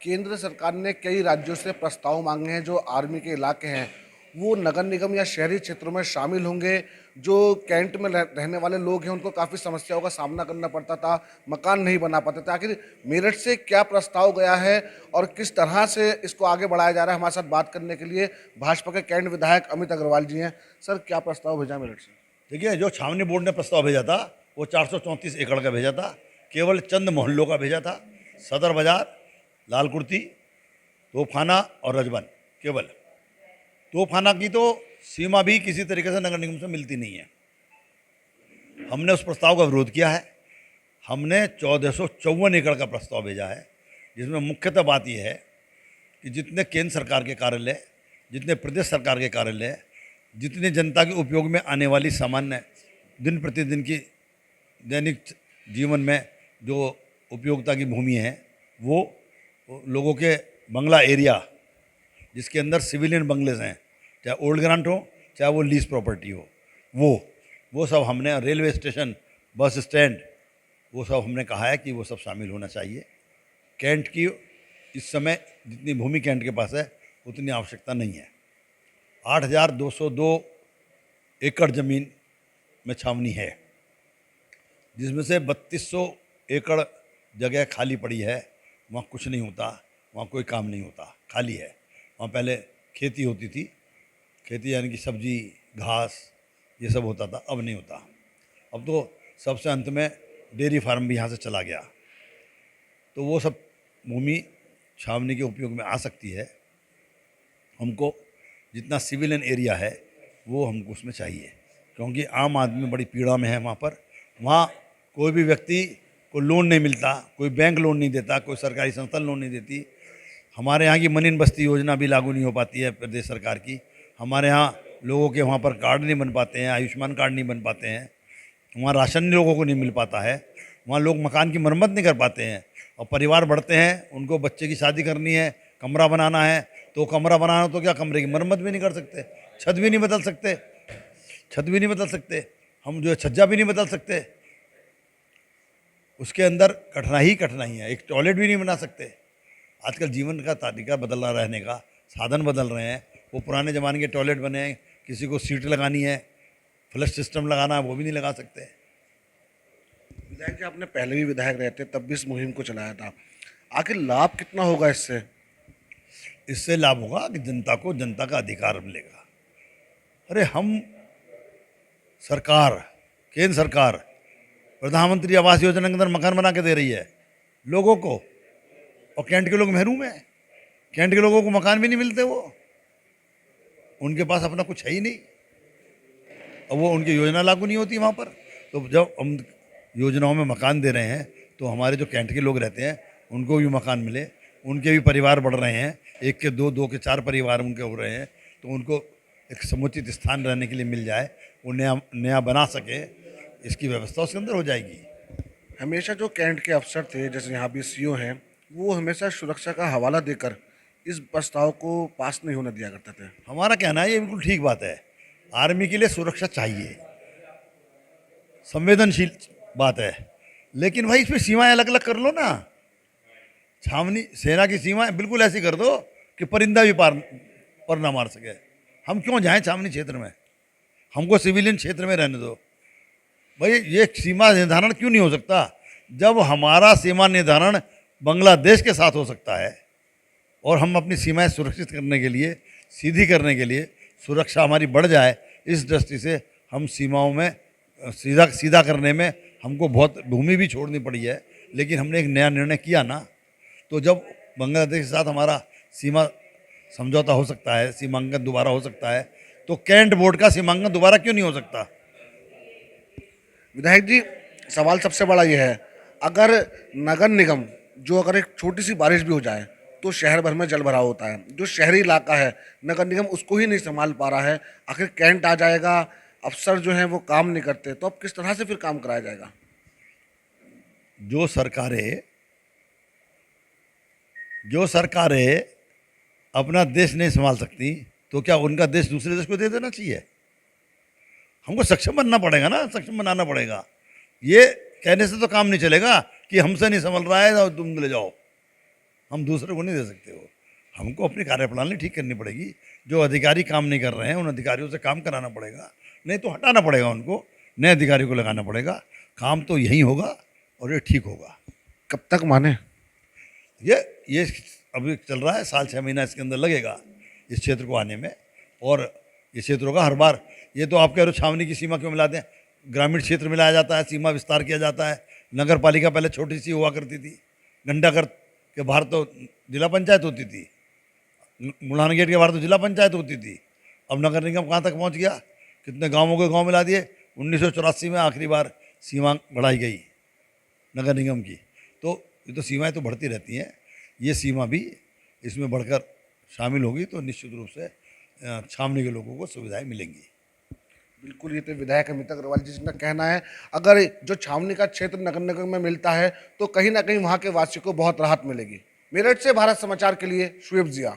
केंद्र सरकार ने कई राज्यों से प्रस्ताव मांगे हैं जो आर्मी के इलाके हैं वो नगर निगम या शहरी क्षेत्रों में शामिल होंगे। जो कैंट में रहने वाले लोग हैं उनको काफ़ी समस्याओं का सामना करना पड़ता था, मकान नहीं बना पाते थे। आखिर मेरठ से क्या प्रस्ताव गया है और किस तरह से इसको आगे बढ़ाया जा रहा है, हमारे साथ बात करने के लिए भाजपा के कैंट विधायक अमित अग्रवाल जी हैं। सर, क्या प्रस्ताव भेजा मेरठ से? देखिए, जो छावनी बोर्ड ने प्रस्ताव भेजा था वो 434 एकड़ का भेजा था। केवल चंद मोहल्लों का भेजा था। सदर बाजार, लाल कुर्ती, तोपखाना और रजबन। केवल तोपखाना की तो सीमा भी किसी तरीके से नगर निगम से मिलती नहीं है। हमने उस प्रस्ताव का विरोध किया है। हमने 1454 एकड़ का प्रस्ताव भेजा है, जिसमें मुख्यतः बात यह है कि जितने केंद्र सरकार के कार्यालय, जितने प्रदेश सरकार के कार्यालय, जितनी जनता के उपयोग में आने वाली सामान्य दिन प्रतिदिन की दैनिक जीवन में जो उपयोगिता की भूमि है, वो लोगों के बंगला एरिया, जिसके अंदर सिविलियन बंगलेज हैं, चाहे ओल्ड ग्रांट हो चाहे वो लीज प्रॉपर्टी हो, वो सब हमने, रेलवे स्टेशन, बस स्टैंड, वो सब हमने कहा है कि वो सब शामिल होना चाहिए। कैंट की इस समय जितनी भूमि कैंट के पास है उतनी आवश्यकता नहीं है। 8,202 एकड़ ज़मीन में छावनी है, जिसमें से 3,200 एकड़ जगह खाली पड़ी है। वहाँ कुछ नहीं होता, वहाँ कोई काम नहीं होता, खाली है। वहाँ पहले खेती होती थी, खेती यानी कि सब्जी, घास, ये सब होता था। अब नहीं होता। अब तो सबसे अंत में डेयरी फार्म भी यहाँ से चला गया। तो वो सब भूमि छावनी के उपयोग में आ सकती है। हमको जितना सिविलियन एरिया है वो हमको उसमें चाहिए, क्योंकि आम आदमी बड़ी पीड़ा में है वहाँ पर। वहाँ कोई भी व्यक्ति को लोन नहीं मिलता, कोई बैंक लोन नहीं देता, कोई सरकारी संस्था लोन नहीं देती। हमारे यहाँ की मनीन बस्ती योजना भी लागू नहीं हो पाती है प्रदेश सरकार की। हमारे यहाँ लोगों के वहाँ पर कार्ड नहीं बन पाते हैं, आयुष्मान कार्ड नहीं बन पाते हैं। वहाँ राशन लोगों को नहीं मिल पाता है। वहाँ लोग मकान की मरम्मत नहीं कर पाते हैं। और परिवार बढ़ते हैं, उनको बच्चे की शादी करनी है, कमरा बनाना है, तो कमरा बनाना तो क्या, कमरे की मरम्मत भी नहीं कर सकते, छत भी नहीं बदल सकते, छत भी नहीं बदल सकते, हम जो है छज्जा भी नहीं बदल सकते। उसके अंदर कठिनाई ही कठिनाई है। एक टॉयलेट भी नहीं बना सकते। आजकल जीवन का तरीका बदल रहा, रहने का साधन बदल रहे हैं। वो पुराने ज़माने के टॉयलेट बने हैं, किसी को सीट लगानी है, फ्लश सिस्टम लगाना है, वो भी नहीं लगा सकते। विधायक जी, आपने पहले भी विधायक रहते तब भी इस मुहिम को चलाया था। आखिर लाभ कितना होगा इससे? इससे लाभ होगा कि जनता को जनता का अधिकार मिलेगा। अरे हम सरकार, केंद्र सरकार प्रधानमंत्री आवास योजना के अंदर मकान बना के दे रही है लोगों को, और कैंट के लोग महरूम हैं। कैंट के लोगों को मकान भी नहीं मिलते, वो उनके पास अपना कुछ है ही नहीं, और वो उनकी योजना लागू नहीं होती वहाँ पर। तो जब हम योजनाओं में मकान दे रहे हैं तो हमारे जो कैंट के लोग रहते हैं उनको भी मकान मिले, उनके भी परिवार बढ़ रहे हैं, एक के दो, दो के चार परिवार उनके हो रहे हैं, तो उनको एक समुचित स्थान रहने के लिए मिल जाए, वो नया नया बना सके, इसकी व्यवस्था उसके अंदर हो जाएगी। हमेशा जो कैंट के अफसर थे, जैसे यहाँ भी सीओ हैं, वो हमेशा सुरक्षा का हवाला देकर इस प्रस्ताव को पास नहीं होने दिया करते थे। हमारा कहना है ये बिल्कुल ठीक बात है। आर्मी के लिए सुरक्षा चाहिए, संवेदनशील बात है, लेकिन भाई इसमें सीमाएं अलग अलग कर लो ना। छावनी सेना की सीमाएं बिल्कुल ऐसी कर दो कि परिंदा भी पार पर ना मार सके। हम क्यों जाएं छावनी क्षेत्र में? हमको सिविलियन क्षेत्र में रहने दो। भाई ये सीमा निर्धारण क्यों नहीं हो सकता? जब हमारा सीमा निर्धारण बांग्लादेश के साथ हो सकता है और हम अपनी सीमाएं सुरक्षित करने के लिए, सीधी करने के लिए, सुरक्षा हमारी बढ़ जाए, इस दृष्टि से हम सीमाओं में सीधा सीधा करने में हमको बहुत भूमि भी छोड़नी पड़ी है। लेकिन हमने एक नया निर्णय किया ना, तो जब बांग्लादेश के साथ हमारा सीमा समझौता हो सकता है, सीमांकन दोबारा हो सकता है, तो कैंट बोर्ड का सीमांकन दोबारा क्यों नहीं हो सकता? विधायक जी, सवाल सबसे बड़ा ये है, अगर नगर निगम, जो अगर एक छोटी सी बारिश भी हो जाए तो शहर भर में जल भराव होता है, जो शहरी इलाका है नगर निगम उसको ही नहीं संभाल पा रहा है, आखिर कैंट आ जाएगा, अफसर जो हैं वो काम नहीं करते, तो अब किस तरह से फिर काम कराया जाएगा? जो सरकारें अपना देश नहीं संभाल सकती, तो क्या उनका देश दूसरे देश को दे देना चाहिए? हमको सक्षम बनना पड़ेगा ना, सक्षम बनाना पड़ेगा। ये कहने से तो काम नहीं चलेगा कि हमसे नहीं संभल रहा है तो तुम ले जाओ। हम दूसरे को नहीं दे सकते वो। हमको अपनी कार्यप्रणाली ठीक करनी पड़ेगी। जो अधिकारी काम नहीं कर रहे हैं उन अधिकारियों से काम कराना पड़ेगा, नहीं तो हटाना पड़ेगा उनको, नए अधिकारी को लगाना पड़ेगा। काम तो यही होगा और ये ठीक होगा। कब तक माने? ये अभी चल रहा है, साल 6 महीना इसके अंदर लगेगा इस क्षेत्र को आने में। और ये क्षेत्र होगा हर बार। ये तो आप कह रहे हो छावनी की सीमा क्यों मिलाते हैं? ग्रामीण क्षेत्र मिलाया जाता है, सीमा विस्तार किया जाता है। नगर पालिका पहले छोटी सी हुआ करती थी, घंटाघर के बाहर तो जिला पंचायत होती थी, मुलाना गेट के बाहर तो जिला पंचायत होती थी। अब नगर निगम कहाँ तक पहुँच गया? कितने गाँवों के गाँव मिला दिए। 1984 में आखिरी बार सीमा बढ़ाई गई नगर निगम की। तो ये तो सीमाएं तो बढ़ती रहती हैं, ये सीमा भी इसमें बढ़कर शामिल होगी तो निश्चित रूप से छावनी के लोगों को सुविधाएं मिलेंगी। बिल्कुल, ये तो विधायक अमित अग्रवाल जी का कहना है। अगर जो छावनी का क्षेत्र नगर निगम में मिलता है तो कहीं ना कहीं वहाँ के वासियों को बहुत राहत मिलेगी। मेरठ से भारत समाचार के लिए शुएब जिया।